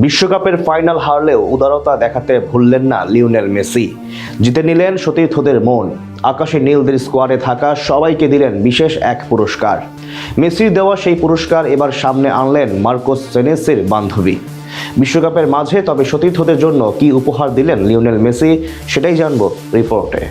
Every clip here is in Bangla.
বিশ্বকাপের ফাইনাল হারলেও উদারতা দেখাতে ভুললেন না লিওনেল মেসি। জিতে নিলেন সতীর্থদের মন। আকাশে নীলদের স্কোয়াডে থাকা সবাইকে দিলেন বিশেষ এক পুরস্কার। মেসির দেওয়া সেই পুরস্কার এবার সামনে আনলেন মার্কোস সেনেসির বান্ধবী। বিশ্বকাপের মাঝে তবে সতীর্থদের জন্য কি উপহার দিলেন লিওনেল মেসি, সেটাই জানবো রিপোর্টে।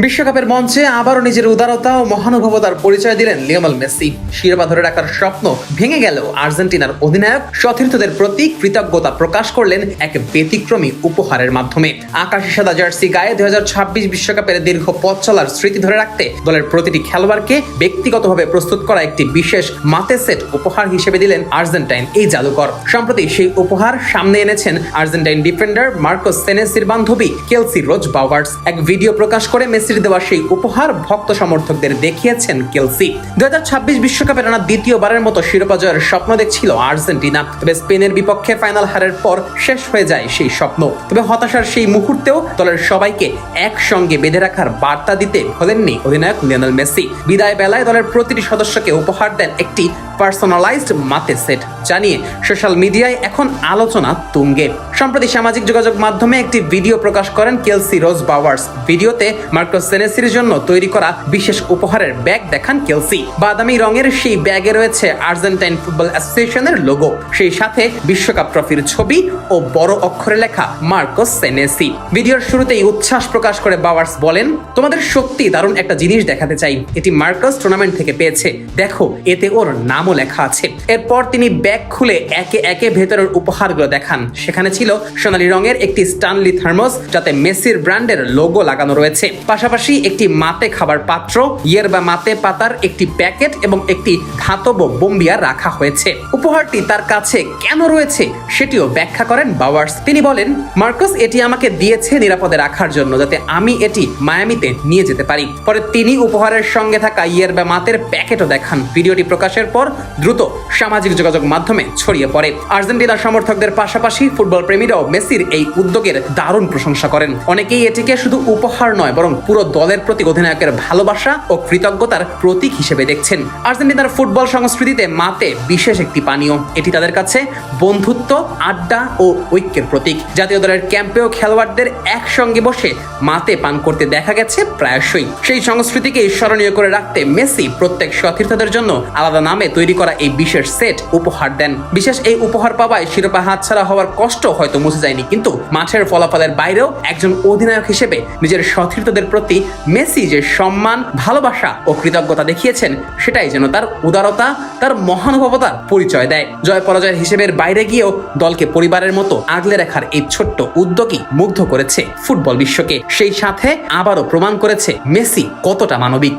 বিশ্বকাপের মঞ্চে আবারও নিজের উদারতা ও মহানুভবতার পরিচয় দিলেন লিওনেল মেসি। শিরোপা ধরে রাখার স্বপ্ন ভেঙে গেল আর্জেন্টিনার অধিনায়ক সতীর্থদের প্রতি কৃতজ্ঞতা প্রকাশ করলেন এক ব্যতিক্রমী উপহারের মাধ্যমে। আকাশি সাদা জার্সি গায়ে 2026 বিশ্বকাপের দীর্ঘ পথ চলার স্মৃতি ধরে রাখতে দলের প্রতিটি খেলোয়াড়কে ব্যক্তিগতভাবে প্রস্তুত করা একটি বিশেষ মাতে সেট উপহার হিসেবে দিলেন আর্জেন্টাইন এই জাদুকর। সম্প্রতি সেই উপহার সামনে এনেছেন আর্জেন্টাইন ডিফেন্ডার মার্কোস সেনেসির বান্ধবী কেলসি রোজ বাওয়ার্স। এক ভিডিও প্রকাশ করে মেসির দেওয়া সেই উপহার ভক্ত সমর্থকদের দেখিয়েছেন কেলসি। 2026 বিশ্বকাপে টানা দ্বিতীয়বারের মতো শিরোপা জয়ের স্বপ্ন দেখছিল আর্জেন্টিনা। তবে স্পেনের বিপক্ষে ফাইনাল হারের পর শেষ হয়ে যায় সেই স্বপ্ন। তবে হতাশার সেই মুহূর্তেও দলের সবাইকে একসঙ্গে বেঁধে রাখার বার্তা দিতে ভোলেননি অধিনায়ক লিওনেল মেসি। বিদায় বেলায় দলের প্রতিটি সদস্যকে উপহার দেন একটি পার্সোনালাইজড মাতে সেট, জানিয়ে সোশ্যাল মিডিয়ায় এখন আলোচনা তুঙ্গে। সম্প্রতি সামাজিক যোগাযোগ মাধ্যমে একটি ভিডিও প্রকাশ করেন কেলসি রোজ বাওয়ার্স। ভিডিওতে মার্কোস সেনেসির জন্য তৈরি করা বিশেষ উপহারের ব্যাগ দেখান কেলসি। বাদামি রঙের সেই ব্যাগে রয়েছে আর্জেন্টাইন ফুটবল অ্যাসোসিয়েশনের লোগো, সেই সাথে বিশ্বকাপ ট্রফির ছবি ও বড় অক্ষরে লেখা মার্কোস সেনেসি। ভিডিওর শুরুতেই উচ্ছ্বাস প্রকাশ করে বাওয়ার্স বলেন, তোমাদের সত্যি দারুণ একটা জিনিস দেখাতে চাই। এটি মার্কোস টুর্নামেন্ট থেকে পেয়েছে, দেখো এতে ওর নামও লেখা আছে। এরপর তিনি ব্যাগ খুলে একে একে ভেতরের উপহারগুলো দেখান। সেখানে ছিল সোনালী রঙের একটি স্টানলি থার্মোস, যাতে মেসির ব্র্যান্ডের লোগো লাগানো রয়েছে। পাশাপাশি একটি মাতে খাবার পাত্র, ইয়েরবা মাতে পাতার একটি প্যাকেট এবং একটি ধাতব বোম্বিয়া রাখা হয়েছে। উপহারটি তার কাছে কেন রয়েছে সেটিও ব্যাখ্যা করেন বাওয়ার্স। তিনি বলেন, মার্কোস এটি আমাকে দিয়েছে নিরাপদে রাখার জন্য, যাতে আমি এটি মায়ামিতে নিয়ে যেতে পারি। পরে তিনি উপহারের সঙ্গে থাকা ইয়েরবা মাতের প্যাকেটও দেখান। ভিডিওটি প্রকাশের পর দ্রুত সামাজিক যোগাযোগ মাধ্যমে ছড়িয়ে পড়ে। আর্জেন্টিনার সমর্থকদের পাশাপাশি ফুটবল প্রেমীরাও মেসির এই উদ্যোগের দারুণ প্রশংসা করেন। অনেকেই এটিকে শুধু উপহার নয়, বরং পুরো দলের প্রতি অধিনায়কের ভালোবাসা ও কৃতজ্ঞতার প্রতীক হিসেবে দেখছেন। আর্জেন্টিনার ফুটবল সংস্কৃতিতে মাতে বিশেষ একটি পানীয়। এটি তাদের কাছে বন্ধুত্ব, আড্ডা ও ঐক্যের প্রতীক। জাতীয় দলের ক্যাম্পেও খেলোয়াড়দের একসঙ্গে বসে মাতে পান করতে দেখা গেছে প্রায়শই। সেই সংস্কৃতিকে স্মরণীয় করে রাখতে মেসি প্রত্যেক সতীর্থদের জন্য আলাদা নামে তৈরি করা এই বিশেষ সেট উপহার দেন। বিশেষ এই উপহার পাওয়ায় শিরোপা হাতছাড়া হওয়ার কষ্ট হয়তো মুছে যায়নি, কিন্তু মাঠের ফলাফলের বাইরেও একজন অধিনায়ক হিসেবে নিজের সতীর্থদের প্রতি মেসি যে সম্মান, ভালোবাসা ও কৃতজ্ঞতা দেখিয়েছেন, সেটাই যেন তার উদারতা, তার মহানুভবতার পরিচয় দেয়। জয় পরাজয়ের হিসেবের বাইরে গিয়েও দলকে পরিবারের মতো আগলে রাখার এই ছোট্ট উদ্যোগই মুগ্ধ করেছে ফুটবল বিশ্বকে। সেই সাথে আবারও প্রমাণ করেছে মেসি কতটা মানবিক।